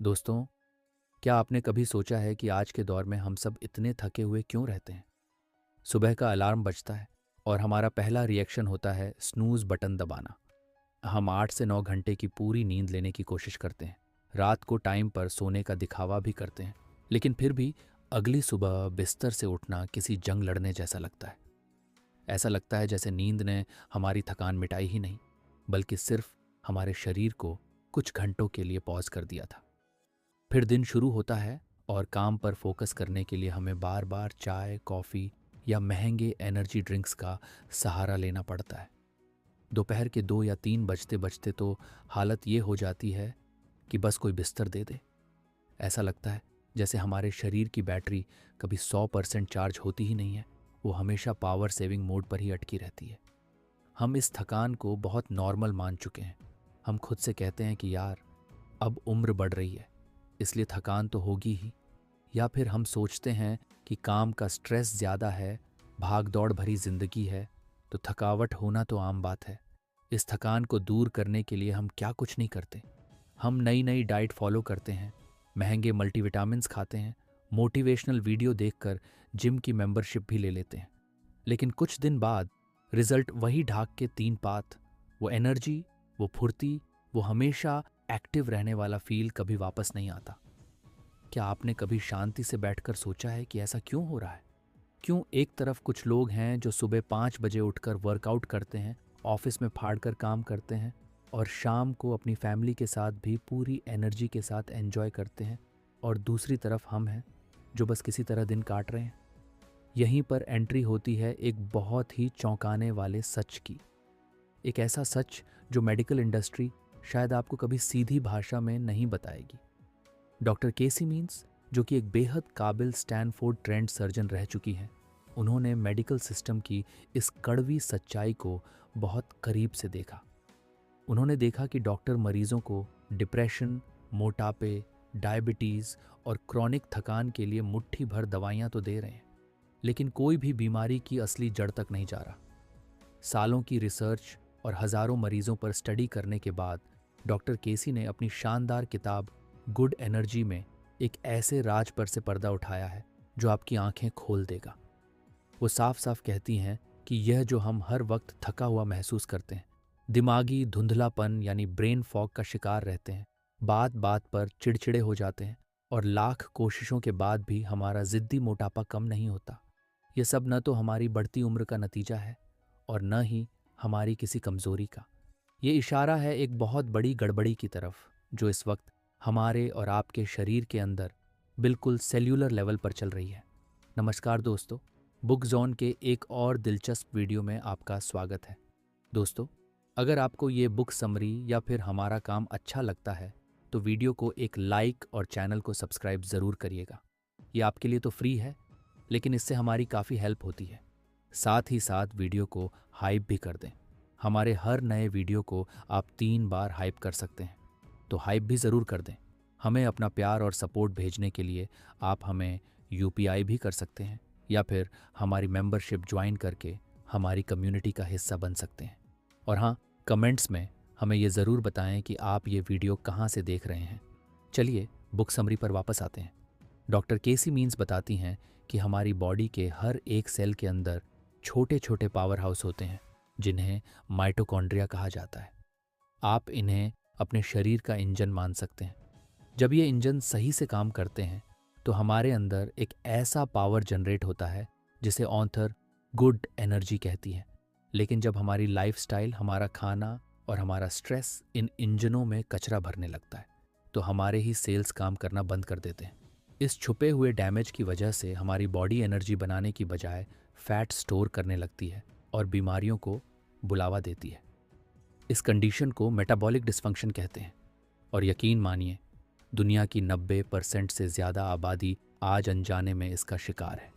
दोस्तों, क्या आपने कभी सोचा है कि आज के दौर में हम सब इतने थके हुए क्यों रहते हैं? सुबह का अलार्म बजता है और हमारा पहला रिएक्शन होता है स्नूज़ बटन दबाना। हम 8 से 9 घंटे की पूरी नींद लेने की कोशिश करते हैं। रात को टाइम पर सोने का दिखावा भी करते हैं। लेकिन फिर भी अगली सुबह बिस्तर से उठना किसी जंग लड़ने जैसा लगता है। ऐसा लगता है जैसे नींद ने हमारी थकान मिटाई ही नहीं, बल्कि सिर्फ हमारे शरीर को कुछ घंटों के लिए पॉज़ कर दिया था। फिर दिन शुरू होता है और काम पर फोकस करने के लिए हमें बार बार चाय, कॉफ़ी या महंगे एनर्जी ड्रिंक्स का सहारा लेना पड़ता है। दोपहर के 2 या 3 बजते बजते तो हालत ये हो जाती है कि बस कोई बिस्तर दे दे। ऐसा लगता है जैसे हमारे शरीर की बैटरी कभी 100% चार्ज होती ही नहीं है, वो हमेशा पावर सेविंग मोड पर ही अटकी रहती है। हम इस थकान को बहुत नॉर्मल मान चुके हैं। हम खुद से कहते हैं कि यार, अब उम्र बढ़ रही है, इसलिए थकान तो होगी ही। या फिर हम सोचते हैं कि काम का स्ट्रेस ज़्यादा है, भाग दौड़ भरी जिंदगी है, तो थकावट होना तो आम बात है। इस थकान को दूर करने के लिए हम क्या कुछ नहीं करते। हम नई नई डाइट फॉलो करते हैं, महंगे मल्टीविटामिन्स खाते हैं, मोटिवेशनल वीडियो देखकर जिम की मेंबरशिप भी ले लेते हैं। लेकिन कुछ दिन बाद रिजल्ट वही ढाक के 3 पात। वो एनर्जी, वो फुर्ती, वो हमेशा एक्टिव रहने वाला फील कभी वापस नहीं आता। क्या आपने कभी शांति से बैठकर सोचा है कि ऐसा क्यों हो रहा है? क्यों एक तरफ कुछ लोग हैं जो सुबह 5 बजे उठकर वर्कआउट करते हैं, ऑफिस में फाड़कर काम करते हैं और शाम को अपनी फैमिली के साथ भी पूरी एनर्जी के साथ एंजॉय करते हैं, और दूसरी तरफ हम हैं जो बस किसी तरह दिन काट रहे हैं। यहीं पर एंट्री होती है एक बहुत ही चौंकाने वाले सच की। एक ऐसा सच जो मेडिकल इंडस्ट्री शायद आपको कभी सीधी भाषा में नहीं बताएगी। डॉक्टर केसी मीन्स, जो कि एक बेहद काबिल स्टैनफोर्ड ट्रेंड सर्जन रह चुकी हैं, उन्होंने मेडिकल सिस्टम की इस कड़वी सच्चाई को बहुत करीब से देखा। उन्होंने देखा कि डॉक्टर मरीजों को डिप्रेशन, मोटापे, डायबिटीज़ और क्रॉनिक थकान के लिए मुट्ठी भर दवाइयाँ तो दे रहे हैं, लेकिन कोई भी बीमारी की असली जड़ तक नहीं जा रहा। सालों की रिसर्च और हज़ारों मरीजों पर स्टडी करने के बाद डॉक्टर केसी ने अपनी शानदार किताब गुड एनर्जी में एक ऐसे राज पर से पर्दा उठाया है जो आपकी आंखें खोल देगा। वो साफ साफ कहती हैं कि यह जो हम हर वक्त थका हुआ महसूस करते हैं, दिमागी धुंधलापन यानी ब्रेन फॉग का शिकार रहते हैं, बात बात पर चिड़चिड़े हो जाते हैं और लाख कोशिशों के बाद भी हमारा जिद्दी मोटापा कम नहीं होता, ये सब न तो हमारी बढ़ती उम्र का नतीजा है और न ही हमारी किसी कमजोरी का। ये इशारा है एक बहुत बड़ी गड़बड़ी की तरफ जो इस वक्त हमारे और आपके शरीर के अंदर बिल्कुल सेल्यूलर लेवल पर चल रही है। नमस्कार दोस्तों, बुक जोन के एक और दिलचस्प वीडियो में आपका स्वागत है। दोस्तों, अगर आपको ये बुक समरी या फिर हमारा काम अच्छा लगता है तो वीडियो को एक लाइक और चैनल को सब्सक्राइब ज़रूर करिएगा। ये आपके लिए तो फ्री है, लेकिन इससे हमारी काफ़ी हेल्प होती है। साथ ही साथ वीडियो को हाइप भी कर दें। हमारे हर नए वीडियो को आप 3 बार हाइप कर सकते हैं, तो हाइप भी ज़रूर कर दें। हमें अपना प्यार और सपोर्ट भेजने के लिए आप हमें यूपीआई भी कर सकते हैं या फिर हमारी मेंबरशिप ज्वाइन करके हमारी कम्युनिटी का हिस्सा बन सकते हैं। और हाँ, कमेंट्स में हमें ये ज़रूर बताएं कि आप ये वीडियो कहाँ से देख रहे हैं। चलिए बुक समरी पर वापस आते हैं। डॉक्टर केसी मीन्स बताती हैं कि हमारी बॉडी के हर एक सेल के अंदर छोटे छोटे पावर हाउस होते हैं जिन्हें माइटोकॉन्ड्रिया कहा जाता है। आप इन्हें अपने शरीर का इंजन मान सकते हैं। जब ये इंजन सही से काम करते हैं तो हमारे अंदर एक ऐसा पावर जनरेट होता है जिसे ऑथर गुड एनर्जी कहती है। लेकिन जब हमारी लाइफस्टाइल, हमारा खाना और हमारा स्ट्रेस इन इंजनों में कचरा भरने लगता है तो हमारे ही सेल्स काम करना बंद कर देते हैं। इस छुपे हुए डैमेज की वजह से हमारी बॉडी एनर्जी बनाने की बजाय फैट स्टोर करने लगती है और बीमारियों को बुलावा देती है। इस कंडीशन को मेटाबॉलिक डिस्फंक्शन कहते हैं और यकीन मानिए, दुनिया की 90% से ज़्यादा आबादी आज अनजाने में इसका शिकार है।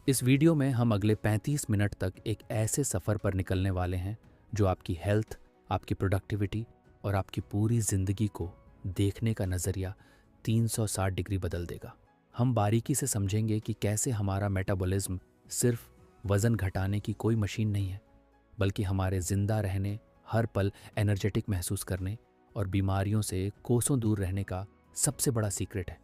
इस वीडियो में हम अगले 35 मिनट तक एक ऐसे सफ़र पर निकलने वाले हैं जो आपकी हेल्थ, आपकी प्रोडक्टिविटी और आपकी पूरी ज़िंदगी को देखने का नज़रिया 360 डिग्री बदल देगा। हम बारीकी से समझेंगे कि कैसे हमारा मेटाबॉलिज्म सिर्फ वज़न घटाने की कोई मशीन नहीं है, बल्कि हमारे ज़िंदा रहने, हर पल एनर्जेटिक महसूस करने और बीमारियों से कोसों दूर रहने का सबसे बड़ा सीक्रेट है।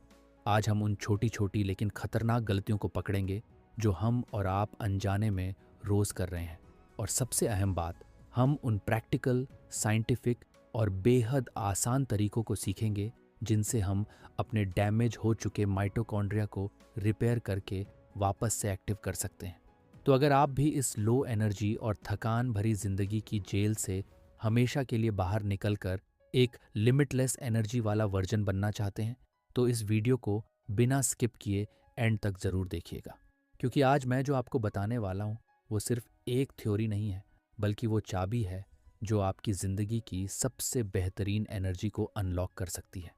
आज हम उन छोटी छोटी लेकिन खतरनाक गलतियों को पकड़ेंगे जो हम और आप अनजाने में रोज कर रहे हैं। और सबसे अहम बात, हम उन प्रैक्टिकल, साइंटिफिक और बेहद आसान तरीकों को सीखेंगे जिनसे हम अपने डैमेज हो चुके माइटोकॉन्ड्रिया को रिपेयर करके वापस से एक्टिव कर सकते हैं। तो अगर आप भी इस लो एनर्जी और थकान भरी जिंदगी की जेल से हमेशा के लिए बाहर निकलकर एक लिमिटलेस एनर्जी वाला वर्जन बनना चाहते हैं, तो इस वीडियो को बिना स्किप किए एंड तक ज़रूर देखिएगा। क्योंकि आज मैं जो आपको बताने वाला हूँ वो सिर्फ एक थ्योरी नहीं है, बल्कि वो चाबी है जो आपकी ज़िंदगी की सबसे बेहतरीन एनर्जी को अनलॉक कर सकती है।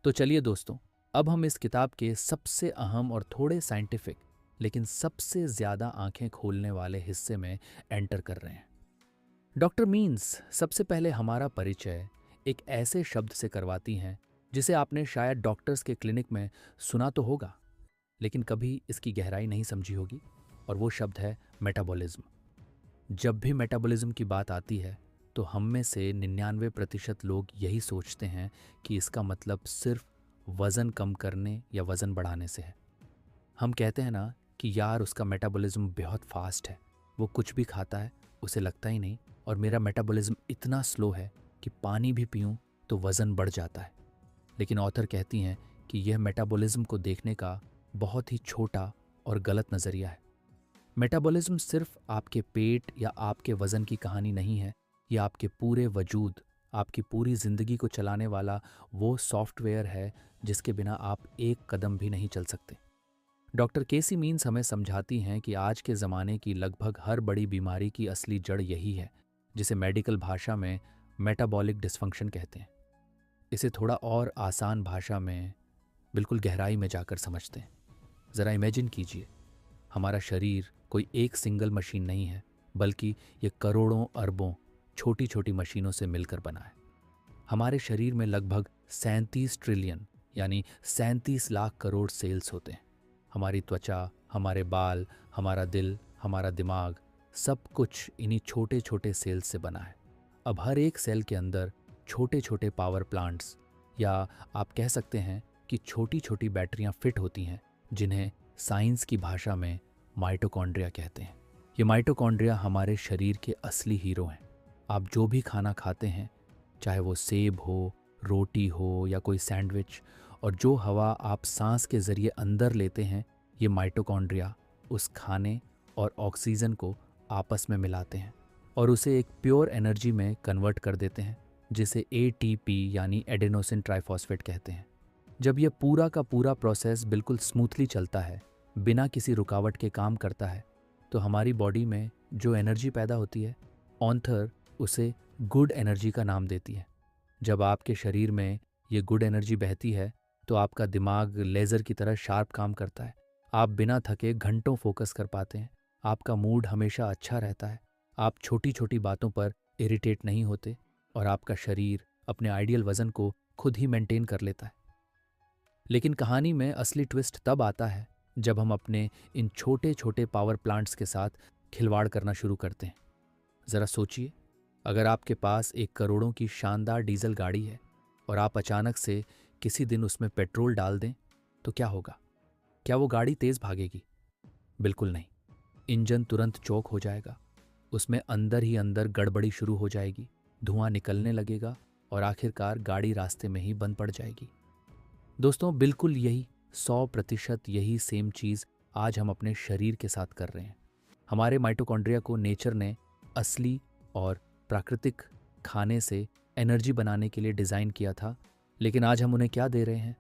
तो चलिए दोस्तों, अब हम इस किताब के सबसे अहम और थोड़े साइंटिफिक लेकिन सबसे ज़्यादा आंखें खोलने वाले हिस्से में एंटर कर रहे हैं। डॉक्टर मीन्स सबसे पहले हमारा परिचय एक ऐसे शब्द से करवाती हैं जिसे आपने शायद डॉक्टर्स के क्लिनिक में सुना तो होगा, लेकिन कभी इसकी गहराई नहीं समझी होगी, और वो शब्द है मेटाबॉलिज्म। जब भी मेटाबॉलिज्म की बात आती है तो हम में से 99% लोग यही सोचते हैं कि इसका मतलब सिर्फ वज़न कम करने या वज़न बढ़ाने से है। हम कहते हैं ना कि यार उसका मेटाबॉलिज्म बहुत फास्ट है, वो कुछ भी खाता है उसे लगता ही नहीं, और मेरा मेटाबॉलिज्म इतना स्लो है कि पानी भी पीऊं तो वज़न बढ़ जाता है। लेकिन ऑथर कहती हैं कि यह मेटाबॉलिज्म को देखने का बहुत ही छोटा और गलत नज़रिया है। मेटाबॉलिज्म सिर्फ आपके पेट या आपके वज़न की कहानी नहीं है, यह आपके पूरे वजूद, आपकी पूरी ज़िंदगी को चलाने वाला वो सॉफ्टवेयर है जिसके बिना आप एक कदम भी नहीं चल सकते। डॉक्टर केसी मीन्स हमें समझाती हैं कि आज के ज़माने की लगभग हर बड़ी बीमारी की असली जड़ यही है, जिसे मेडिकल भाषा में मेटाबॉलिक डिस्फंक्शन कहते हैं। इसे थोड़ा और आसान भाषा में बिल्कुल गहराई में जाकर समझते हैं। ज़रा इमेजिन कीजिए, हमारा शरीर कोई एक सिंगल मशीन नहीं है, बल्कि ये करोड़ों अरबों छोटी छोटी मशीनों से मिलकर बना है। हमारे शरीर में लगभग 37 ट्रिलियन यानी 37 लाख करोड़ सेल्स होते हैं। हमारी त्वचा, हमारे बाल, हमारा दिल, हमारा दिमाग, सब कुछ इन्हीं छोटे छोटे सेल्स से बना है। अब हर एक सेल के अंदर छोटे छोटे पावर प्लांट्स, या आप कह सकते हैं कि छोटी छोटी बैटरियां फिट होती हैं, जिन्हें साइंस की भाषा में माइटोकॉन्ड्रिया कहते हैं। ये माइटोकॉन्ड्रिया हमारे शरीर के असली हीरो हैं। आप जो भी खाना खाते हैं, चाहे वो सेब हो, रोटी हो या कोई सैंडविच, और जो हवा आप सांस के ज़रिए अंदर लेते हैं, ये माइटोकॉन्ड्रिया उस खाने और ऑक्सीजन को आपस में मिलाते हैं और उसे एक प्योर एनर्जी में कन्वर्ट कर देते हैं, जिसे ATP यानी एडेनोसिन ट्राइफॉस्फेट कहते हैं। जब यह पूरा का पूरा प्रोसेस बिल्कुल स्मूथली चलता है, बिना किसी रुकावट के काम करता है, तो हमारी बॉडी में जो एनर्जी पैदा होती है, ऑथर उसे गुड एनर्जी का नाम देती है। जब आपके शरीर में ये गुड एनर्जी बहती है तो आपका दिमाग लेज़र की तरह शार्प काम करता है। आप बिना थके घंटों फोकस कर पाते हैं। आपका मूड हमेशा अच्छा रहता है। आप छोटी छोटी बातों पर इरिटेट नहीं होते और आपका शरीर अपने आइडियल वज़न को खुद ही मेंटेन कर लेता है। लेकिन कहानी में असली ट्विस्ट तब आता है जब हम अपने इन छोटे छोटे पावर प्लांट्स के साथ खिलवाड़ करना शुरू करते हैं। ज़रा सोचिए, अगर आपके पास एक करोड़ों की शानदार डीजल गाड़ी है और आप अचानक से किसी दिन उसमें पेट्रोल डाल दें, तो क्या होगा? क्या वो गाड़ी तेज़ भागेगी? बिल्कुल नहीं। इंजन तुरंत चौक हो जाएगा, उसमें अंदर ही अंदर गड़बड़ी शुरू हो जाएगी, धुआं निकलने लगेगा और आखिरकार गाड़ी रास्ते में ही बंद पड़ जाएगी। दोस्तों, बिल्कुल यही 100% यही सेम चीज़ आज हम अपने शरीर के साथ कर रहे हैं। हमारे माइटोकॉन्ड्रिया को नेचर ने असली और प्राकृतिक खाने से एनर्जी बनाने के लिए डिज़ाइन किया था, लेकिन आज हम उन्हें क्या दे रहे हैं?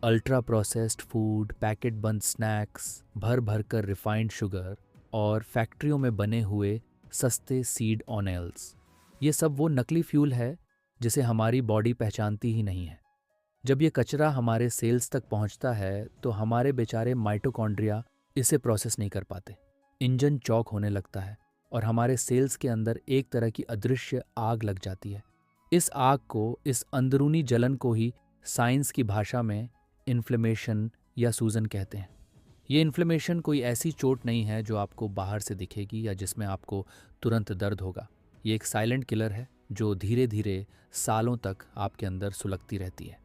अल्ट्रा प्रोसेस्ड फूड, पैकेट बंद स्नैक्स, भर भर कर रिफाइंड शुगर और फैक्ट्रियों में बने हुए सस्ते सीड ऑयल्स। ये सब वो नकली फ्यूल है जिसे हमारी बॉडी पहचानती ही नहीं है। जब ये कचरा हमारे सेल्स तक पहुंचता है तो हमारे बेचारे माइटोकॉन्ड्रिया इसे प्रोसेस नहीं कर पाते। इंजन चौक होने लगता है और हमारे सेल्स के अंदर एक तरह की अदृश्य आग लग जाती है। इस आग को, इस अंदरूनी जलन को ही साइंस की भाषा में इन्फ्लेमेशन या सूजन कहते हैं। ये इन्फ्लेमेशन कोई ऐसी चोट नहीं है जो आपको बाहर से दिखेगी या जिसमें आपको तुरंत दर्द होगा। ये एक साइलेंट किलर है जो धीरे धीरे सालों तक आपके अंदर सुलगती रहती है।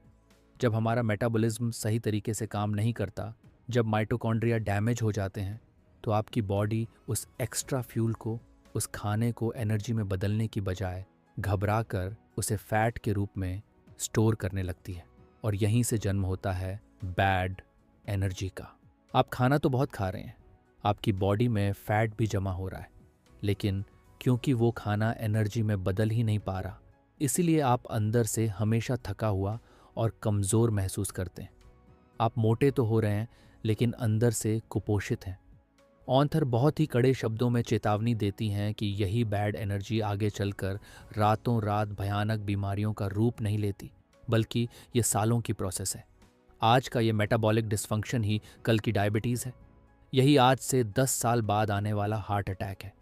जब हमारा मेटाबॉलिज्म सही तरीके से काम नहीं करता, जब माइटोकॉन्ड्रिया डैमेज हो जाते हैं, तो आपकी बॉडी उस एक्स्ट्रा फ्यूल को, उस खाने को एनर्जी में बदलने की बजाय घबरा कर उसे फैट के रूप में स्टोर करने लगती है। और यहीं से जन्म होता है बैड एनर्जी का। आप खाना तो बहुत खा रहे हैं, आपकी बॉडी में फैट भी जमा हो रहा है, लेकिन क्योंकि वो खाना एनर्जी में बदल ही नहीं पा रहा, इसीलिए आप अंदर से हमेशा थका हुआ और कमज़ोर महसूस करते हैं। आप मोटे तो हो रहे हैं, लेकिन अंदर से कुपोषित हैं। ऑथर बहुत ही कड़े शब्दों में चेतावनी देती हैं कि यही बैड एनर्जी आगे चलकर रातों रात भयानक बीमारियों का रूप नहीं लेती, बल्कि ये सालों की प्रोसेस है। आज का ये मेटाबॉलिक डिस्फंक्शन ही कल की डायबिटीज़ है। यही आज से 10 साल बाद आने वाला हार्ट अटैक है।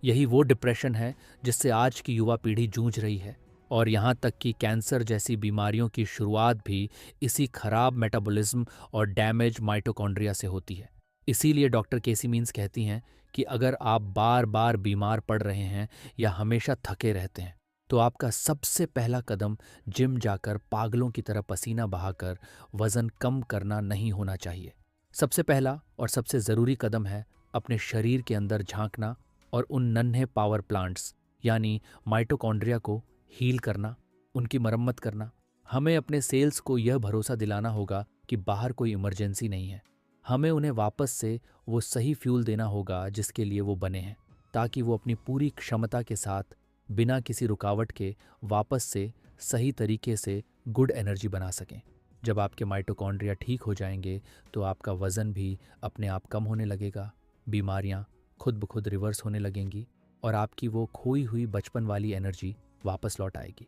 यही वो डिप्रेशन है जिससे आज की युवा पीढ़ी जूझ रही है। और यहाँ तक कि कैंसर जैसी बीमारियों की शुरुआत भी इसी खराब मेटाबॉलिज्म और डैमेज माइटोकॉन्ड्रिया से होती है। इसीलिए डॉक्टर केसी मीन्स कहती हैं कि अगर आप बार बार बीमार पड़ रहे हैं या हमेशा थके रहते हैं, तो आपका सबसे पहला कदम जिम जाकर पागलों की तरह पसीना बहाकर वज़न कम करना नहीं होना चाहिए। सबसे पहला और सबसे ज़रूरी कदम है अपने शरीर के अंदर झांकना और उन नन्हे पावर प्लांट्स यानी माइटोकॉन्ड्रिया को हील करना, उनकी मरम्मत करना। हमें अपने सेल्स को यह भरोसा दिलाना होगा कि बाहर कोई इमरजेंसी नहीं है। हमें उन्हें वापस से वो सही फ्यूल देना होगा जिसके लिए वो बने हैं, ताकि वो अपनी पूरी क्षमता के साथ बिना किसी रुकावट के वापस से सही तरीके से गुड एनर्जी बना सकें। जब आपके माइटोकॉन्ड्रिया ठीक हो जाएंगे तो आपका वज़न भी अपने आप कम होने लगेगा, बीमारियां खुद ब खुद रिवर्स होने लगेंगी और आपकी वो खोई हुई बचपन वाली एनर्जी वापस लौट आएगी।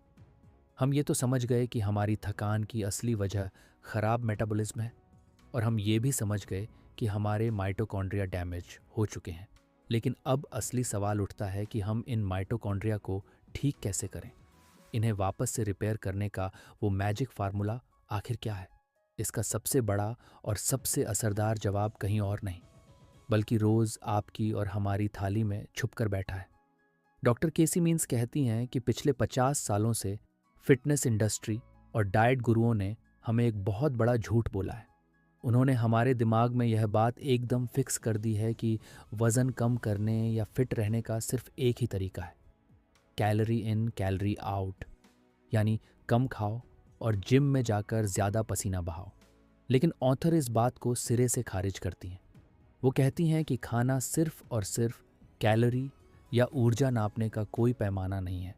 हम ये तो समझ गए कि हमारी थकान की असली वजह खराब मेटाबॉलिज्म है, और हम ये भी समझ गए कि हमारे माइटोकॉन्ड्रिया डैमेज हो चुके हैं। लेकिन अब असली सवाल उठता है कि हम इन माइटोकॉन्ड्रिया को ठीक कैसे करें। इन्हें वापस से रिपेयर करने का वो मैजिक फार्मूला आखिर क्या है? इसका सबसे बड़ा और सबसे असरदार जवाब कहीं और नहीं, बल्कि रोज़ आपकी और हमारी थाली में छुप कर बैठा है। डॉक्टर केसी मीन्स कहती हैं कि पिछले 50 सालों से फिटनेस इंडस्ट्री और डाइट गुरुओं ने हमें एक बहुत बड़ा झूठ बोला है। उन्होंने हमारे दिमाग में यह बात एकदम फिक्स कर दी है कि वज़न कम करने या फिट रहने का सिर्फ एक ही तरीका है, कैलोरी इन कैलोरी आउट, यानी कम खाओ और जिम में जाकर ज़्यादा पसीना बहाओ। लेकिन ऑथर इस बात को सिरे से खारिज करती हैं। वो कहती हैं कि खाना सिर्फ और सिर्फ कैलोरी या ऊर्जा नापने का कोई पैमाना नहीं है।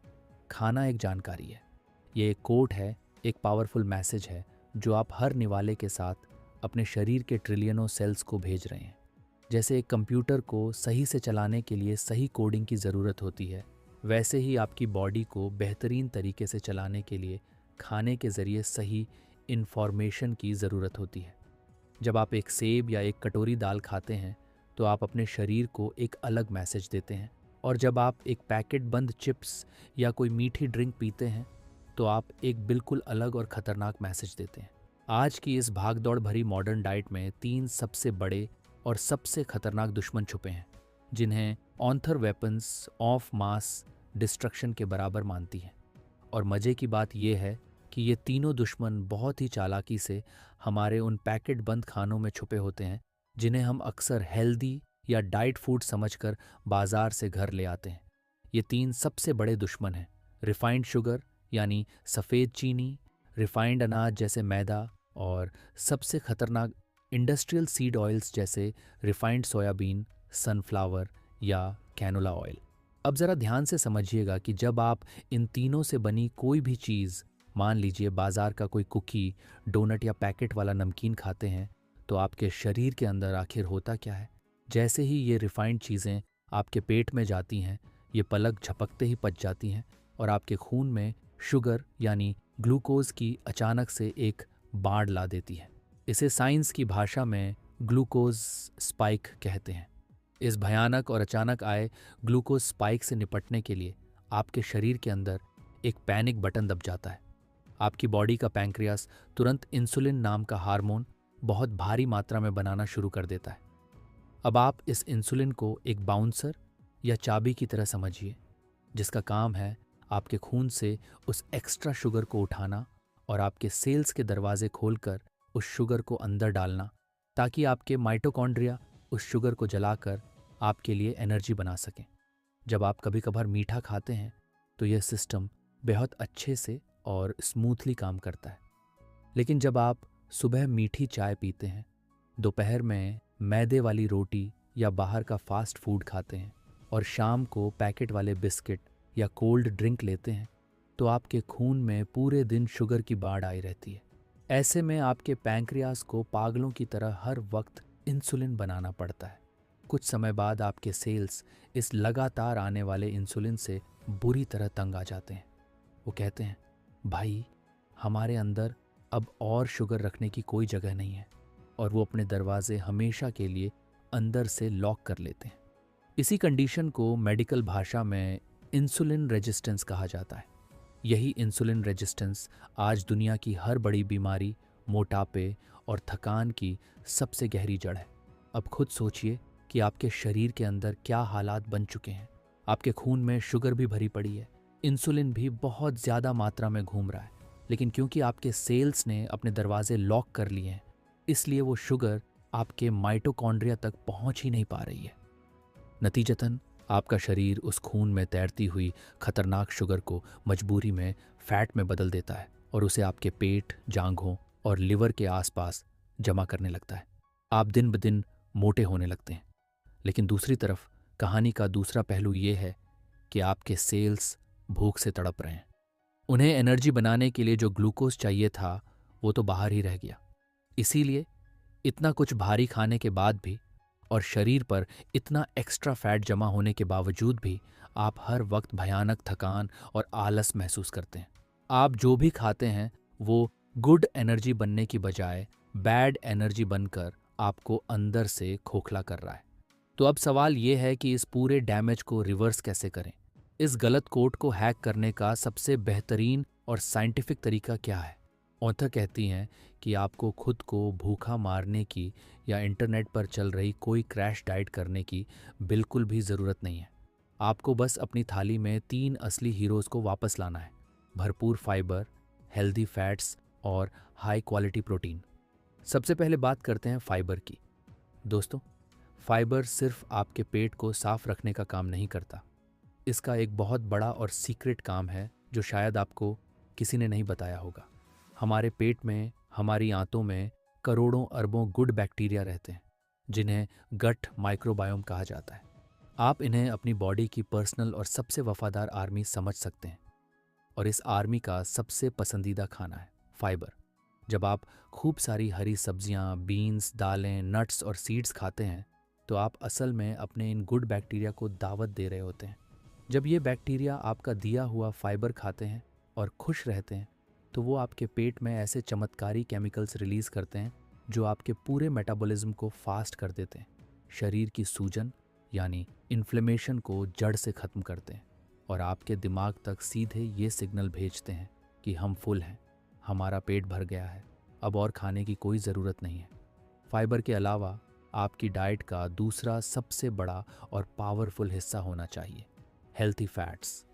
खाना एक जानकारी है, ये एक कोड है, एक पावरफुल मैसेज है जो आप हर निवाले के साथ अपने शरीर के ट्रिलियनों सेल्स को भेज रहे हैं। जैसे एक कंप्यूटर को सही से चलाने के लिए सही कोडिंग की ज़रूरत होती है, वैसे ही आपकी बॉडी को बेहतरीन तरीके से चलाने के लिए खाने के ज़रिए सही इन्फॉर्मेशन की ज़रूरत होती है। जब आप एक सेब या एक कटोरी दाल खाते हैं तो आप अपने शरीर को एक अलग मैसेज देते हैं, और जब आप एक पैकेट बंद चिप्स या कोई मीठी ड्रिंक पीते हैं तो आप एक बिल्कुल अलग और ख़तरनाक मैसेज देते हैं। आज की इस भागदौड़ भरी मॉडर्न डाइट में 3 सबसे बड़े और सबसे खतरनाक दुश्मन छुपे हैं, जिन्हें author weapons of mass destruction के बराबर मानती है। और मज़े की बात यह है कि ये तीनों दुश्मन बहुत ही चालाकी से हमारे उन पैकेट बंद खानों में छुपे होते हैं जिन्हें हम अक्सर हेल्दी या डाइट फूड समझकर बाजार से घर ले आते हैं। ये 3 सबसे बड़े दुश्मन हैं: रिफाइंड शुगर यानी सफ़ेद चीनी, रिफाइंड अनाज जैसे मैदा, और सबसे खतरनाक इंडस्ट्रियल सीड ऑयल्स जैसे रिफाइंड सोयाबीन, सनफ्लावर या कैनोला ऑयल। अब ज़रा ध्यान से समझिएगा कि जब आप इन तीनों से बनी कोई भी चीज़, मान लीजिए बाजार का कोई कुकी, डोनट या पैकेट वाला नमकीन खाते हैं, तो आपके शरीर के अंदर आखिर होता क्या है? जैसे ही ये रिफाइंड चीज़ें आपके पेट में जाती हैं, ये पलक झपकते ही पच जाती हैं और आपके खून में शुगर यानी ग्लूकोज की अचानक से एक बाढ़ ला देती है। इसे साइंस की भाषा में ग्लूकोज स्पाइक कहते हैं। इस भयानक और अचानक आए ग्लूकोज स्पाइक से निपटने के लिए आपके शरीर के अंदर एक पैनिक बटन दब जाता है। आपकी बॉडी का पैंक्रियास तुरंत इंसुलिन नाम का हार्मोन बहुत भारी मात्रा में बनाना शुरू कर देता है। अब आप इस इंसुलिन को एक बाउंसर या चाबी की तरह समझिए, जिसका काम है आपके खून से उस एक्स्ट्रा शुगर को उठाना और आपके सेल्स के दरवाजे खोलकर उस शुगर को अंदर डालना, ताकि आपके माइटोकॉन्ड्रिया उस शुगर को जलाकर आपके लिए एनर्जी बना सकें। जब आप कभी कभार मीठा खाते हैं तो यह सिस्टम बहुत अच्छे से और स्मूथली काम करता है। लेकिन जब आप सुबह मीठी चाय पीते हैं, दोपहर में मैदे वाली रोटी या बाहर का फास्ट फूड खाते हैं और शाम को पैकेट वाले बिस्किट या कोल्ड ड्रिंक लेते हैं, तो आपके खून में पूरे दिन शुगर की बाढ़ आई रहती है। ऐसे में आपके पैंक्रियास को पागलों की तरह हर वक्त इंसुलिन बनाना पड़ता है। कुछ समय बाद आपके सेल्स इस लगातार आने वाले इंसुलिन से बुरी तरह तंग आ जाते हैं। वो कहते हैं, भाई हमारे अंदर अब और शुगर रखने की कोई जगह नहीं है, और वो अपने दरवाजे हमेशा के लिए अंदर से लॉक कर लेते हैं। इसी कंडीशन को मेडिकल भाषा में इंसुलिन रेजिस्टेंस कहा जाता है। यही इंसुलिन रेजिस्टेंस आज दुनिया की हर बड़ी बीमारी, मोटापे और थकान की सबसे गहरी जड़ है। अब खुद सोचिए कि आपके शरीर के अंदर क्या हालात बन चुके हैं। आपके खून में शुगर भी भरी पड़ी है, इंसुलिन भी बहुत ज़्यादा मात्रा में घूम रहा है, लेकिन क्योंकि आपके सेल्स ने अपने दरवाजे लॉक कर लिए हैं, इसलिए वो शुगर आपके माइटोकॉन्ड्रिया तक पहुंच ही नहीं पा रही है। नतीजतन आपका शरीर उस खून में तैरती हुई खतरनाक शुगर को मजबूरी में फैट में बदल देता है और उसे आपके पेट, जांघों और लिवर के आसपास जमा करने लगता है। आप दिन ब दिन मोटे होने लगते हैं। लेकिन दूसरी तरफ कहानी का दूसरा पहलू ये है कि आपके सेल्स भूख से तड़प रहे हैं। उन्हें एनर्जी बनाने के लिए जो ग्लूकोज चाहिए था वो तो बाहर ही रह गया। इसीलिए इतना कुछ भारी खाने के बाद भी और शरीर पर इतना एक्स्ट्रा फैट जमा होने के बावजूद भी आप हर वक्त भयानक थकान और आलस महसूस करते हैं। आप जो भी खाते हैं वो गुड एनर्जी बनने की बजाय बैड एनर्जी बनकर आपको अंदर से खोखला कर रहा है। तो अब सवाल ये है कि इस पूरे डैमेज को रिवर्स कैसे करें। इस गलत कोड को हैक करने का सबसे बेहतरीन और साइंटिफिक तरीका क्या है? ऑथर कहती हैं कि आपको खुद को भूखा मारने की या इंटरनेट पर चल रही कोई क्रैश डाइट करने की बिल्कुल भी ज़रूरत नहीं है। आपको बस अपनी थाली में 3 असली हीरोज़ को वापस लाना है: भरपूर फाइबर, हेल्दी फैट्स और हाई क्वालिटी प्रोटीन। सबसे पहले बात करते हैं फाइबर की। दोस्तों, फाइबर सिर्फ आपके पेट को साफ रखने का काम नहीं करता। इसका एक बहुत बड़ा और सीक्रेट काम है जो शायद आपको किसी ने नहीं बताया होगा। हमारे पेट में, हमारी आंतों में करोड़ों अरबों गुड बैक्टीरिया रहते हैं, जिन्हें गट माइक्रोबायोम कहा जाता है। आप इन्हें अपनी बॉडी की पर्सनल और सबसे वफादार आर्मी समझ सकते हैं, और इस आर्मी का सबसे पसंदीदा खाना है फाइबर। जब आप खूब सारी हरी सब्जियां, बीन्स, दालें, नट्स और सीड्स खाते हैं, तो आप असल में अपने इन गुड बैक्टीरिया को दावत दे रहे होते हैं। जब ये बैक्टीरिया आपका दिया हुआ फाइबर खाते हैं और खुश रहते हैं, तो वो आपके पेट में ऐसे चमत्कारी केमिकल्स रिलीज करते हैं जो आपके पूरे मेटाबॉलिज्म को फास्ट कर देते हैं, शरीर की सूजन यानी इन्फ्लेमेशन को जड़ से ख़त्म करते हैं, और आपके दिमाग तक सीधे ये सिग्नल भेजते हैं कि हम फुल हैं, हमारा पेट भर गया है, अब और खाने की कोई ज़रूरत नहीं है। फाइबर के अलावा आपकी डाइट का दूसरा सबसे बड़ा और पावरफुल हिस्सा होना चाहिए हेल्थी फैट्स।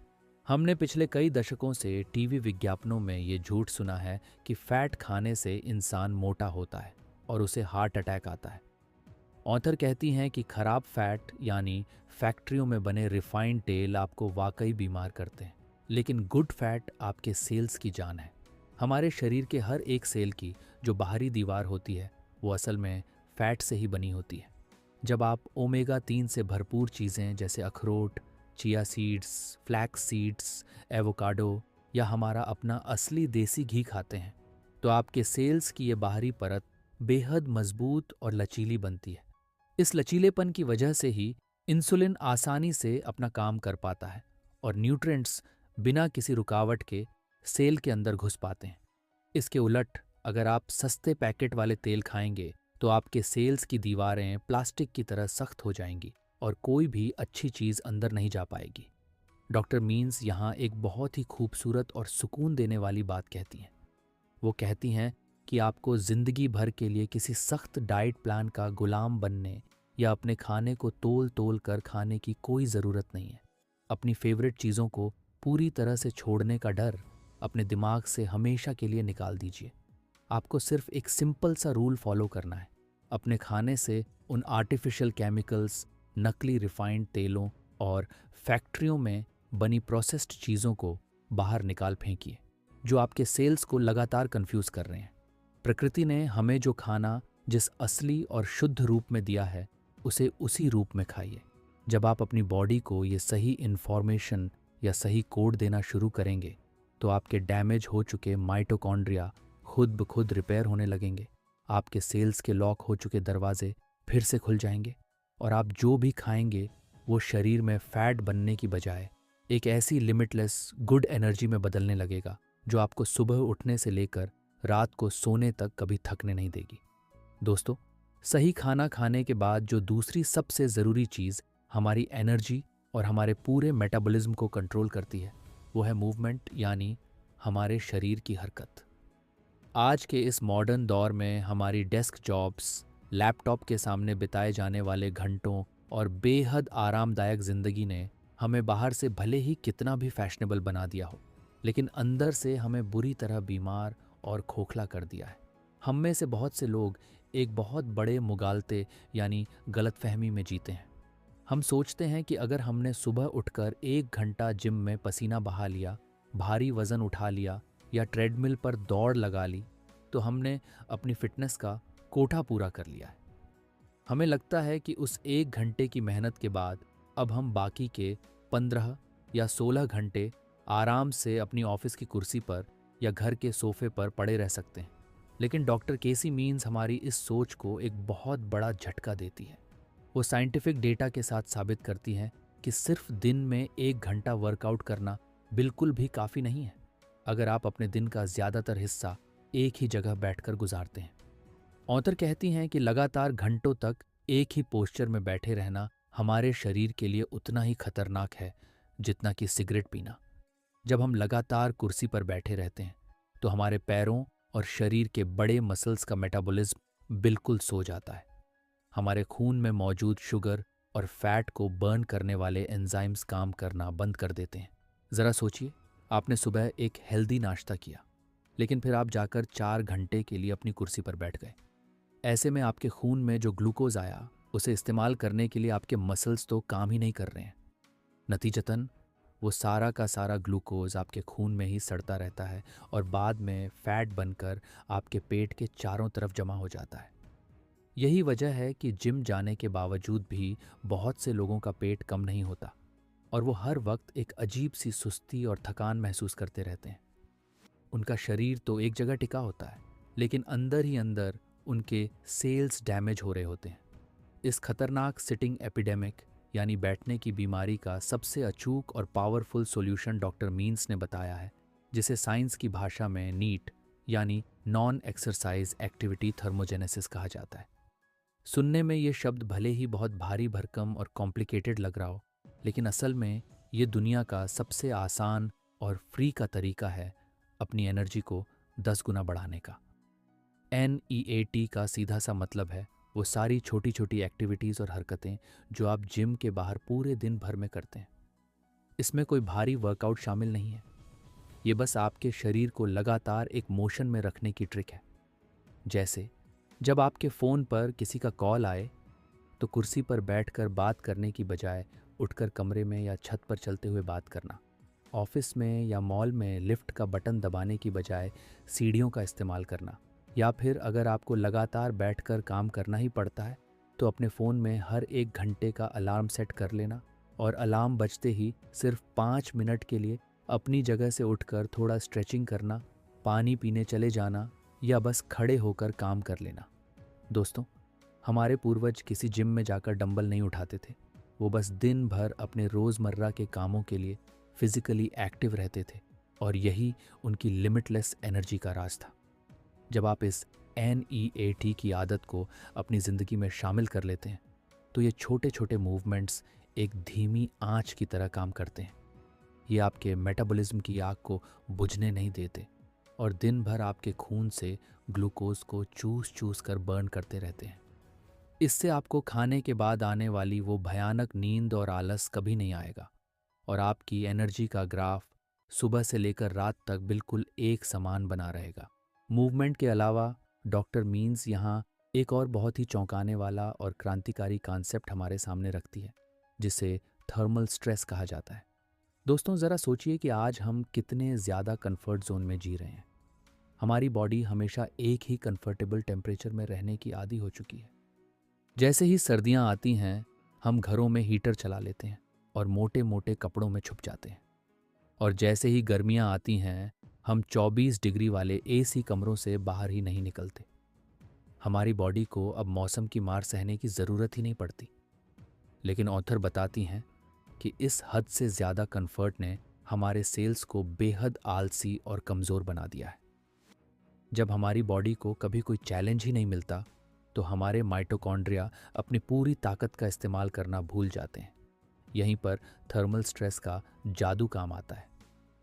हमने पिछले कई दशकों से टीवी विज्ञापनों में ये झूठ सुना है कि फैट खाने से इंसान मोटा होता है और उसे हार्ट अटैक आता है। ऑथर कहती हैं कि खराब फैट यानी फैक्ट्रियों में बने रिफाइंड तेल आपको वाकई बीमार करते हैं, लेकिन गुड फैट आपके सेल्स की जान है। हमारे शरीर के हर एक सेल की जो बाहरी दीवार होती है वो असल में फैट से ही बनी होती है। जब आप ओमेगा 3 से भरपूर चीज़ें जैसे अखरोट, chia seeds, flax seeds, avocado या हमारा अपना असली देसी घी खाते हैं, तो आपके सेल्स की ये बाहरी परत बेहद मजबूत और लचीली बनती है। इस लचीलेपन की वजह से ही इंसुलिन आसानी से अपना काम कर पाता है और न्यूट्रिएंट्स बिना किसी रुकावट के सेल के अंदर घुस पाते हैं। इसके उलट अगर आप सस्ते पैकेट वाले तेल खाएंगे तो आपके सेल्स की दीवारें प्लास्टिक की तरह सख्त हो जाएंगी और कोई भी अच्छी चीज़ अंदर नहीं जा पाएगी। डॉक्टर मीन्स यहाँ एक बहुत ही खूबसूरत और सुकून देने वाली बात कहती हैं। वो कहती हैं कि आपको ज़िंदगी भर के लिए किसी सख्त डाइट प्लान का गुलाम बनने या अपने खाने को तोल तोल कर खाने की कोई ज़रूरत नहीं है। अपनी फेवरेट चीज़ों को पूरी तरह से छोड़ने का डर अपने दिमाग से हमेशा के लिए निकाल दीजिए। आपको सिर्फ एक सिंपल सा रूल फॉलो करना है। अपने खाने से उन आर्टिफिशियल केमिकल्स, नकली रिफाइंड तेलों और फैक्ट्रियों में बनी प्रोसेस्ड चीज़ों को बाहर निकाल फेंकिए, जो आपके सेल्स को लगातार कंफ्यूज कर रहे हैं। प्रकृति ने हमें जो खाना जिस असली और शुद्ध रूप में दिया है, उसे उसी रूप में खाइए। जब आप अपनी बॉडी को ये सही इन्फॉर्मेशन या सही कोड देना शुरू करेंगे, तो आपके डैमेज हो चुके माइटोकॉन्ड्रिया खुद ब खुद रिपेयर होने लगेंगे। आपके सेल्स के लॉक हो चुके दरवाजे फिर से खुल जाएंगे और आप जो भी खाएंगे वो शरीर में फैट बनने की बजाय एक ऐसी लिमिटलेस गुड एनर्जी में बदलने लगेगा जो आपको सुबह उठने से लेकर रात को सोने तक कभी थकने नहीं देगी। दोस्तों, सही खाना खाने के बाद जो दूसरी सबसे ज़रूरी चीज़ हमारी एनर्जी और हमारे पूरे मेटाबॉलिज्म को कंट्रोल करती है, वो है मूवमेंट, यानी हमारे शरीर की हरकत। आज के इस मॉडर्न दौर में हमारी डेस्क जॉब्स, लैपटॉप के सामने बिताए जाने वाले घंटों और बेहद आरामदायक ज़िंदगी ने हमें बाहर से भले ही कितना भी फैशनेबल बना दिया हो, लेकिन अंदर से हमें बुरी तरह बीमार और खोखला कर दिया है। हम में से बहुत से लोग एक बहुत बड़े मुगालते यानी गलतफहमी में जीते हैं। हम सोचते हैं कि अगर हमने सुबह उठकर 1 घंटा जिम में पसीना बहा लिया, भारी वज़न उठा लिया या ट्रेडमिल पर दौड़ लगा ली, तो हमने अपनी फिटनेस का कोटा पूरा कर लिया है। हमें लगता है कि उस 1 घंटे की मेहनत के बाद अब हम बाकी के 15 या 16 घंटे आराम से अपनी ऑफिस की कुर्सी पर या घर के सोफे पर पड़े रह सकते हैं। लेकिन डॉक्टर केसी मीन्स हमारी इस सोच को एक बहुत बड़ा झटका देती है। वो साइंटिफिक डेटा के साथ साबित करती हैं कि सिर्फ दिन में 1 घंटा वर्कआउट करना बिल्कुल भी काफ़ी नहीं है, अगर आप अपने दिन का ज़्यादातर हिस्सा एक ही जगह बैठकर गुजारते हैं। ऑथर कहती हैं कि लगातार घंटों तक एक ही पोस्चर में बैठे रहना हमारे शरीर के लिए उतना ही खतरनाक है जितना कि सिगरेट पीना। जब हम लगातार कुर्सी पर बैठे रहते हैं, तो हमारे पैरों और शरीर के बड़े मसल्स का मेटाबॉलिज्म बिल्कुल सो जाता है। हमारे खून में मौजूद शुगर और फैट को बर्न करने वाले एंजाइम्स काम करना बंद कर देते हैं। ज़रा सोचिए, आपने सुबह एक हेल्दी नाश्ता किया, लेकिन फिर आप जाकर 4 घंटे के लिए अपनी कुर्सी पर बैठ गए। ऐसे में आपके खून में जो ग्लूकोज आया, उसे इस्तेमाल करने के लिए आपके मसल्स तो काम ही नहीं कर रहे हैं। नतीजतन वो सारा का सारा ग्लूकोज आपके खून में ही सड़ता रहता है और बाद में फैट बनकर आपके पेट के चारों तरफ जमा हो जाता है। यही वजह है कि जिम जाने के बावजूद भी बहुत से लोगों का पेट कम नहीं होता और वो हर वक्त एक अजीब सी सुस्ती और थकान महसूस करते रहते हैं। उनका शरीर तो एक जगह टिका होता है, लेकिन अंदर ही अंदर उनके सेल्स डैमेज हो रहे होते हैं। इस खतरनाक सिटिंग एपिडेमिक यानी बैठने की बीमारी का सबसे अचूक और पावरफुल सॉल्यूशन डॉक्टर मीन्स ने बताया है, जिसे साइंस की भाषा में नीट यानी नॉन एक्सरसाइज एक्टिविटी थर्मोजेनेसिस कहा जाता है। सुनने में ये शब्द भले ही बहुत भारी भरकम और कॉम्प्लिकेटेड लग रहा हो, लेकिन असल में ये दुनिया का सबसे आसान और फ्री का तरीका है अपनी एनर्जी को 10 गुना बढ़ाने का। NEAT का सीधा सा मतलब है वो सारी छोटी छोटी एक्टिविटीज़ और हरकतें जो आप जिम के बाहर पूरे दिन भर में करते हैं। इसमें कोई भारी वर्कआउट शामिल नहीं है, ये बस आपके शरीर को लगातार एक मोशन में रखने की ट्रिक है। जैसे जब आपके फ़ोन पर किसी का कॉल आए, तो कुर्सी पर बैठकर बात करने की बजाय उठकर कमरे में या छत पर चलते हुए बात करना। ऑफिस में या मॉल में लिफ्ट का बटन दबाने की बजाय सीढ़ियों का इस्तेमाल करना। या फिर अगर आपको लगातार बैठकर काम करना ही पड़ता है, तो अपने फ़ोन में हर 1 घंटे का अलार्म सेट कर लेना और अलार्म बजते ही सिर्फ 5 मिनट के लिए अपनी जगह से उठकर थोड़ा स्ट्रेचिंग करना, पानी पीने चले जाना या बस खड़े होकर काम कर लेना। दोस्तों, हमारे पूर्वज किसी जिम में जाकर डंबल नहीं उठाते थे, वो बस दिन भर अपने रोज़मर्रा के कामों के लिए फिजिकली एक्टिव रहते थे और यही उनकी लिमिटलेस एनर्जी का राज था। जब आप इस NEAT की आदत को अपनी ज़िंदगी में शामिल कर लेते हैं, तो ये छोटे छोटे मूवमेंट्स एक धीमी आंच की तरह काम करते हैं। ये आपके मेटाबॉलिज्म की आग को बुझने नहीं देते और दिन भर आपके खून से ग्लूकोज को चूस चूस कर बर्न करते रहते हैं। इससे आपको खाने के बाद आने वाली वो भयानक नींद और आलस कभी नहीं आएगा और आपकी एनर्जी का ग्राफ सुबह से लेकर रात तक बिल्कुल एक समान बना रहेगा। मूवमेंट के अलावा डॉक्टर मीन्स यहाँ एक और बहुत ही चौंकाने वाला और क्रांतिकारी कॉन्सेप्ट हमारे सामने रखती है, जिसे थर्मल स्ट्रेस कहा जाता है। दोस्तों, ज़रा सोचिए कि आज हम कितने ज़्यादा कंफर्ट जोन में जी रहे हैं। हमारी बॉडी हमेशा एक ही कंफर्टेबल टेम्परेचर में रहने की आदी हो चुकी है। जैसे ही सर्दियां आती हैं, हम घरों में हीटर चला लेते हैं और मोटे मोटे कपड़ों में छुप जाते हैं। और जैसे ही गर्मियां आती हैं, हम 24 डिग्री वाले एसी कमरों से बाहर ही नहीं निकलते। हमारी बॉडी को अब मौसम की मार सहने की ज़रूरत ही नहीं पड़ती। लेकिन ऑथर बताती हैं कि इस हद से ज़्यादा कंफर्ट ने हमारे सेल्स को बेहद आलसी और कमज़ोर बना दिया है। जब हमारी बॉडी को कभी कोई चैलेंज ही नहीं मिलता, तो हमारे माइटोकॉन्ड्रिया अपनी पूरी ताकत का इस्तेमाल करना भूल जाते हैं। यहीं पर थर्मल स्ट्रेस का जादू काम आता है।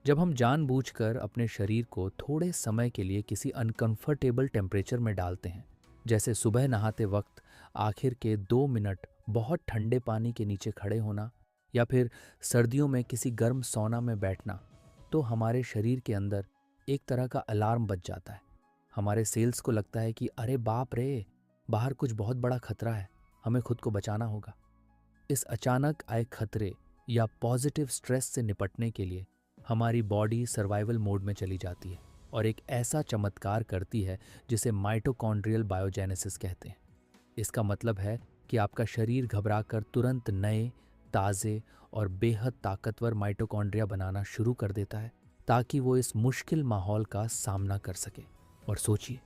जब हम जानबूझकर अपने शरीर को थोड़े समय के लिए किसी अनकंफर्टेबल टेम्परेचर में डालते हैं, जैसे सुबह नहाते वक्त आखिर के 2 मिनट बहुत ठंडे पानी के नीचे खड़े होना, या फिर सर्दियों में किसी गर्म सौना में बैठना, तो हमारे शरीर के अंदर एक तरह का अलार्म बज जाता है। हमारे सेल्स को लगता है कि अरे बाप रे, बाहर कुछ बहुत बड़ा खतरा है, हमें खुद को बचाना होगा। इस अचानक आए खतरे या पॉजिटिव स्ट्रेस से निपटने के लिए हमारी बॉडी सर्वाइवल मोड में चली जाती है और एक ऐसा चमत्कार करती है जिसे माइटोकॉन्ड्रियल बायोजेनेसिस कहते हैं। इसका मतलब है कि आपका शरीर घबराकर तुरंत नए, ताज़े और बेहद ताकतवर माइटोकॉन्ड्रिया बनाना शुरू कर देता है, ताकि वो इस मुश्किल माहौल का सामना कर सके। और सोचिए,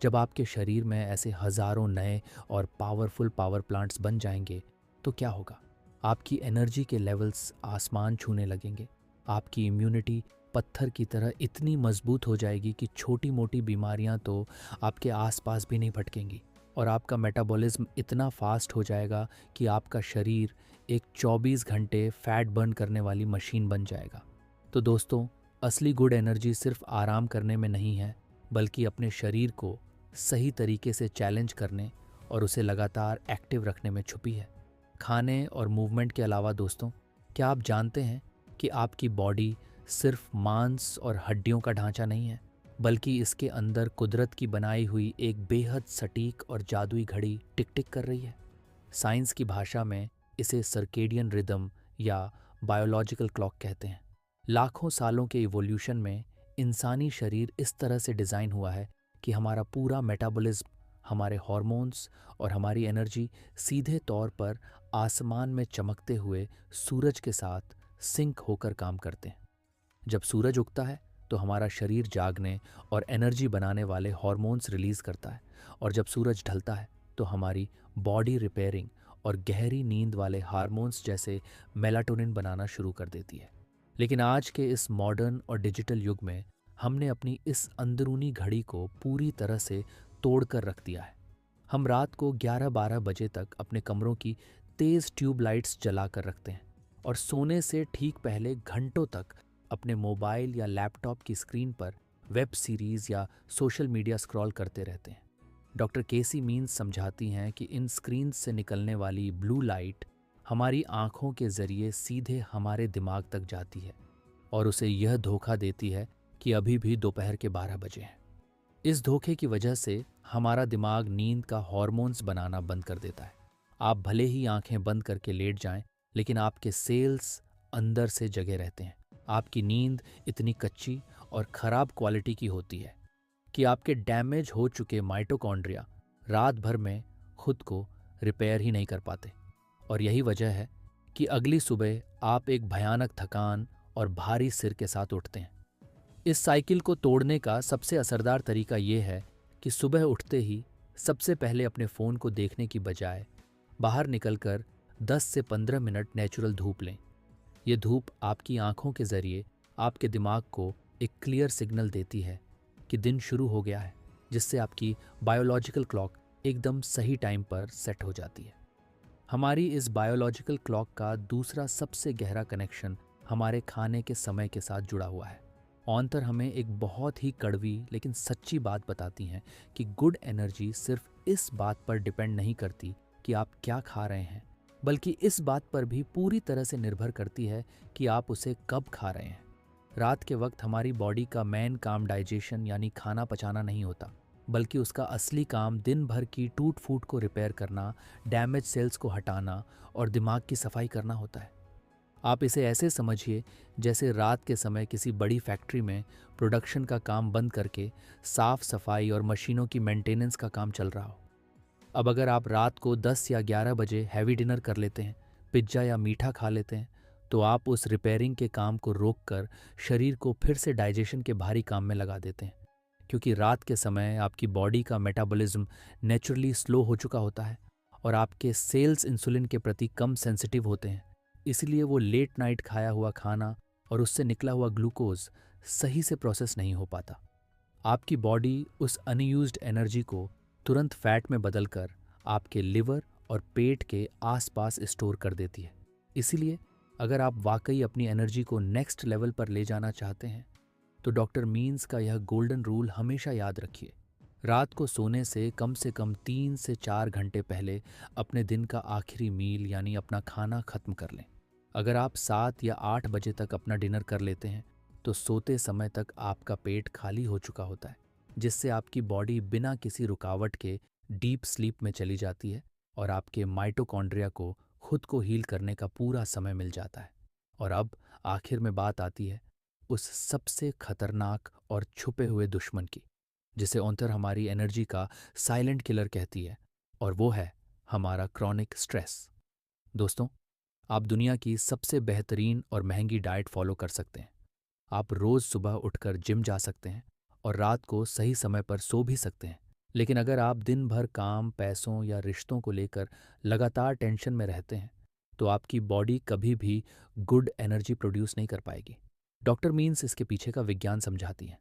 जब आपके शरीर में ऐसे हजारों नए और पावरफुल पावर प्लांट्स बन जाएंगे, तो क्या होगा? आपकी एनर्जी के लेवल्स आसमान छूने लगेंगे। आपकी इम्यूनिटी पत्थर की तरह इतनी मजबूत हो जाएगी कि छोटी मोटी बीमारियां तो आपके आसपास भी नहीं भटकेंगी। और आपका मेटाबॉलिज्म इतना फास्ट हो जाएगा कि आपका शरीर एक 24 घंटे फैट बर्न करने वाली मशीन बन जाएगा। तो दोस्तों, असली गुड एनर्जी सिर्फ आराम करने में नहीं है, बल्कि अपने शरीर को सही तरीके से चैलेंज करने और उसे लगातार एक्टिव रखने में छुपी है। खाने और मूवमेंट के अलावा दोस्तों, क्या आप जानते हैं कि आपकी बॉडी सिर्फ मांस और हड्डियों का ढांचा नहीं है, बल्कि इसके अंदर कुदरत की बनाई हुई एक बेहद सटीक और जादुई घड़ी टिक टिक कर रही है। साइंस की भाषा में इसे सर्केडियन रिदम या बायोलॉजिकल क्लॉक कहते हैं। लाखों सालों के इवोल्यूशन में इंसानी शरीर इस तरह से डिज़ाइन हुआ है कि हमारा पूरा मेटाबॉलिज्म, हमारे हार्मोन्स और हमारी एनर्जी सीधे तौर पर आसमान में चमकते हुए सूरज के साथ सिंक होकर काम करते हैं। जब सूरज उगता है तो हमारा शरीर जागने और एनर्जी बनाने वाले हार्मोन्स रिलीज करता है, और जब सूरज ढलता है तो हमारी बॉडी रिपेयरिंग और गहरी नींद वाले हार्मोन्स जैसे मेलाटोनिन बनाना शुरू कर देती है। लेकिन आज के इस मॉडर्न और डिजिटल युग में हमने अपनी इस अंदरूनी घड़ी को पूरी तरह से तोड़कर रख दिया है। हम रात को 11-12 बजे तक अपने कमरों की तेज़ ट्यूब लाइट्स जला कर रखते हैं और सोने से ठीक पहले घंटों तक अपने मोबाइल या लैपटॉप की स्क्रीन पर वेब सीरीज़ या सोशल मीडिया स्क्रॉल करते रहते हैं। डॉक्टर केसी मीन्स समझाती हैं कि इन स्क्रीन से निकलने वाली ब्लू लाइट हमारी आँखों के ज़रिए सीधे हमारे दिमाग तक जाती है और उसे यह धोखा देती है कि अभी भी दोपहर के 12 बजे हैं। इस धोखे की वजह से हमारा दिमाग नींद का हार्मोन्स बनाना बंद कर देता है। आप भले ही आंखें बंद करके लेट जाएं, लेकिन आपके सेल्स अंदर से जगे रहते हैं। आपकी नींद इतनी कच्ची और ख़राब क्वालिटी की होती है कि आपके डैमेज हो चुके माइटोकॉन्ड्रिया रात भर में खुद को रिपेयर ही नहीं कर पाते। और यही वजह है कि अगली सुबह आप एक भयानक थकान और भारी सिर के साथ उठते हैं। इस साइकिल को तोड़ने का सबसे असरदार तरीका ये है कि सुबह उठते ही सबसे पहले अपने फ़ोन को देखने की बजाय बाहर निकलकर 10 से 15 मिनट नेचुरल धूप लें। ये धूप आपकी आंखों के ज़रिए आपके दिमाग को एक क्लियर सिग्नल देती है कि दिन शुरू हो गया है, जिससे आपकी बायोलॉजिकल क्लॉक एकदम सही टाइम पर सेट हो जाती है। हमारी इस बायोलॉजिकल क्लॉक का दूसरा सबसे गहरा कनेक्शन हमारे खाने के समय के साथ जुड़ा हुआ है। ऑन्तर हमें एक बहुत ही कड़वी लेकिन सच्ची बात बताती हैं कि गुड एनर्जी सिर्फ इस बात पर डिपेंड नहीं करती कि आप क्या खा रहे हैं, बल्कि इस बात पर भी पूरी तरह से निर्भर करती है कि आप उसे कब खा रहे हैं। रात के वक्त हमारी बॉडी का मेन काम डाइजेशन यानी खाना पचाना नहीं होता, बल्कि उसका असली काम दिन भर की टूट फूट को रिपेयर करना, डैमेज सेल्स को हटाना और दिमाग की सफाई करना होता है। आप इसे ऐसे समझिए जैसे रात के समय किसी बड़ी फैक्ट्री में प्रोडक्शन का काम बंद करके साफ सफाई और मशीनों की मेंटेनेंस का काम चल रहा हो। अब अगर आप रात को 10 या 11 बजे हैवी डिनर कर लेते हैं, पिज्ज़ा या मीठा खा लेते हैं, तो आप उस रिपेयरिंग के काम को रोककर शरीर को फिर से डाइजेशन के भारी काम में लगा देते हैं। क्योंकि रात के समय आपकी बॉडी का मेटाबॉलिज्म नेचुरली स्लो हो चुका होता है और आपके सेल्स इंसुलिन के प्रति कम सेंसिटिव होते हैं। इसलिए वो लेट नाइट खाया हुआ खाना और उससे निकला हुआ ग्लूकोज सही से प्रोसेस नहीं हो पाता। आपकी बॉडी उस अनयूज्ड एनर्जी को तुरंत फैट में बदलकर आपके लिवर और पेट के आसपास स्टोर कर देती है। इसीलिए अगर आप वाकई अपनी एनर्जी को नेक्स्ट लेवल पर ले जाना चाहते हैं तो डॉक्टर मीन्स का यह गोल्डन रूल हमेशा याद रखिए। रात को सोने से कम 3 से 4 घंटे पहले अपने दिन का आखिरी मील यानी अपना खाना खत्म कर लें। अगर आप 7 या 8 बजे तक अपना डिनर कर लेते हैं तो सोते समय तक आपका पेट खाली हो चुका होता है, जिससे आपकी बॉडी बिना किसी रुकावट के डीप स्लीप में चली जाती है और आपके माइटोकॉन्ड्रिया को खुद को हील करने का पूरा समय मिल जाता है। और अब आखिर में बात आती है उस सबसे खतरनाक और छुपे हुए दुश्मन की, जिसे ऑथर हमारी एनर्जी का साइलेंट किलर कहती है, और वो है हमारा क्रॉनिक स्ट्रेस। दोस्तों, आप दुनिया की सबसे बेहतरीन और महंगी डाइट फॉलो कर सकते हैं। आप रोज सुबह उठकर जिम जा सकते हैं और रात को सही समय पर सो भी सकते हैं। लेकिन अगर आप दिन भर काम, पैसों या रिश्तों को लेकर लगातार टेंशन में रहते हैं, तो आपकी बॉडी कभी भी गुड एनर्जी प्रोड्यूस नहीं कर पाएगी। डॉक्टर मीन्स इसके पीछे का विज्ञान समझाती हैं।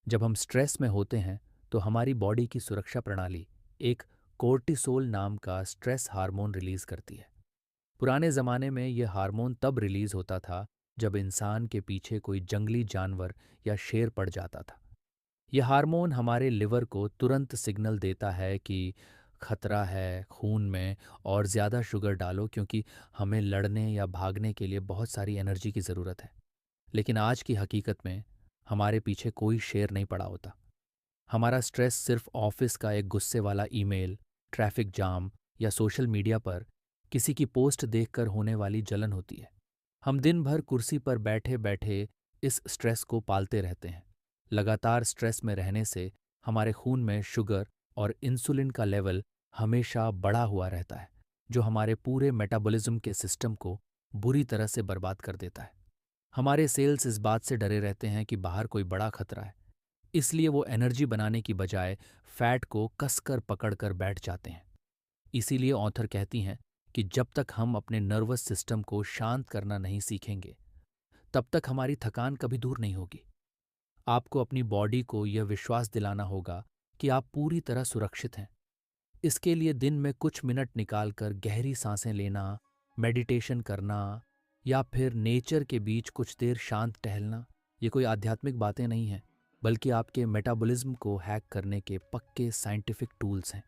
जब हम स्ट्रेस में होते हैं तो हमारी बॉडी की सुरक्षा प्रणाली एक कोर्टिसोल नाम का स्ट्रेस हार्मोन रिलीज करती है। पुराने ज़माने में यह हार्मोन तब रिलीज होता था जब इंसान के पीछे कोई जंगली जानवर या शेर पड़ जाता था। यह हार्मोन हमारे लिवर को तुरंत सिग्नल देता है कि खतरा है, खून में और ज़्यादा शुगर डालो, क्योंकि हमें लड़ने या भागने के लिए बहुत सारी एनर्जी की ज़रूरत है। लेकिन आज की हकीकत में हमारे पीछे कोई शेर नहीं पड़ा होता। हमारा स्ट्रेस सिर्फ ऑफिस का एक गुस्से वाला ईमेल, ट्रैफिक जाम या सोशल मीडिया पर किसी की पोस्ट देखकर होने वाली जलन होती है। हम दिन भर कुर्सी पर बैठे बैठे इस स्ट्रेस को पालते रहते हैं। लगातार स्ट्रेस में रहने से हमारे खून में शुगर और इंसुलिन का लेवल हमेशा बढ़ा हुआ रहता है, जो हमारे पूरे मेटाबॉलिज्म के सिस्टम को बुरी तरह से बर्बाद कर देता है। हमारे सेल्स इस बात से डरे रहते हैं कि बाहर कोई बड़ा खतरा है, इसलिए वो एनर्जी बनाने की बजाय फैट को कसकर पकड़कर बैठ जाते हैं। इसीलिए ऑथर कहती हैं कि जब तक हम अपने नर्वस सिस्टम को शांत करना नहीं सीखेंगे, तब तक हमारी थकान कभी दूर नहीं होगी। आपको अपनी बॉडी को यह विश्वास दिलाना होगा कि आप पूरी तरह सुरक्षित हैं। इसके लिए दिन में कुछ मिनट निकालकर गहरी सांसें लेना, मेडिटेशन करना या फिर नेचर के बीच कुछ देर शांत टहलना, ये कोई आध्यात्मिक बातें नहीं हैं, बल्कि आपके मेटाबॉलिज्म को हैक करने के पक्के साइंटिफिक टूल्स हैं।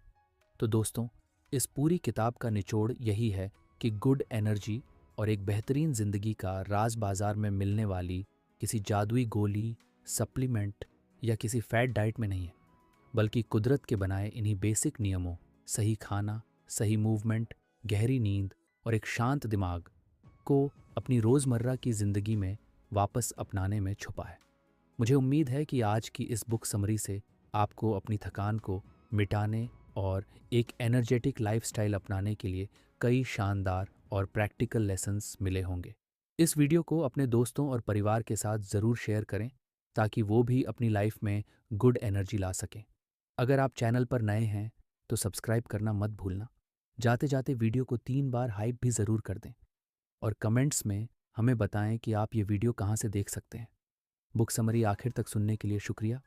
तो दोस्तों, इस पूरी किताब का निचोड़ यही है कि गुड एनर्जी और एक बेहतरीन जिंदगी का राज बाजार में मिलने वाली किसी जादुई गोली, सप्लीमेंट या किसी फैट डाइट में नहीं है, बल्कि कुदरत के बनाए इन्हीं बेसिक नियमों, सही खाना, सही मूवमेंट, गहरी नींद और एक शांत दिमाग को अपनी रोज़मर्रा की ज़िंदगी में वापस अपनाने में छुपा है। मुझे उम्मीद है कि आज की इस बुक समरी से आपको अपनी थकान को मिटाने और एक एनर्जेटिक लाइफस्टाइल अपनाने के लिए कई शानदार और प्रैक्टिकल लेसन्स मिले होंगे। इस वीडियो को अपने दोस्तों और परिवार के साथ ज़रूर शेयर करें ताकि वो भी अपनी लाइफ में गुड एनर्जी ला सकें। अगर आप चैनल पर नए हैं तो सब्सक्राइब करना मत भूलना। जाते जाते वीडियो को 3 बार हाइप भी ज़रूर कर दें और कमेंट्स में हमें बताएं कि आप ये वीडियो कहाँ से देख सकते हैं। बुक समरी आखिर तक सुनने के लिए शुक्रिया।